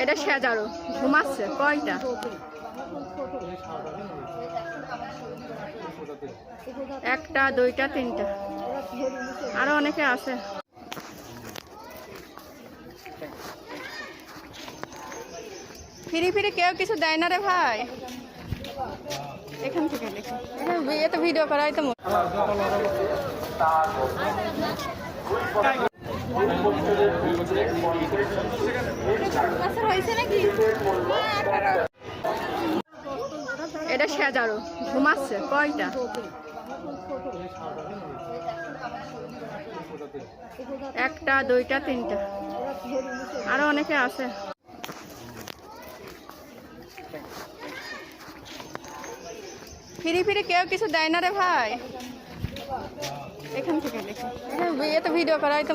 এটা সেজারো ঘুমাচ্ছে কয়টা? একটা, দুইটা, তিনটা, আরো অনেকে আছে। ফিরি ফিরি কেউ কিছু দেয় না রে ভাই। এখান থেকে দেখি, এত ভিডিও করাই তো এটা সেজারো ঘুমাচ্ছে কয়টা? একটা, দুইটা, তিনটা, আরো অনেকে আছে। ফিরি ফিরি কেউ কিছু দেয় না রে ভাই। এখান থেকে দেখি, এত ভিডিও করাই তো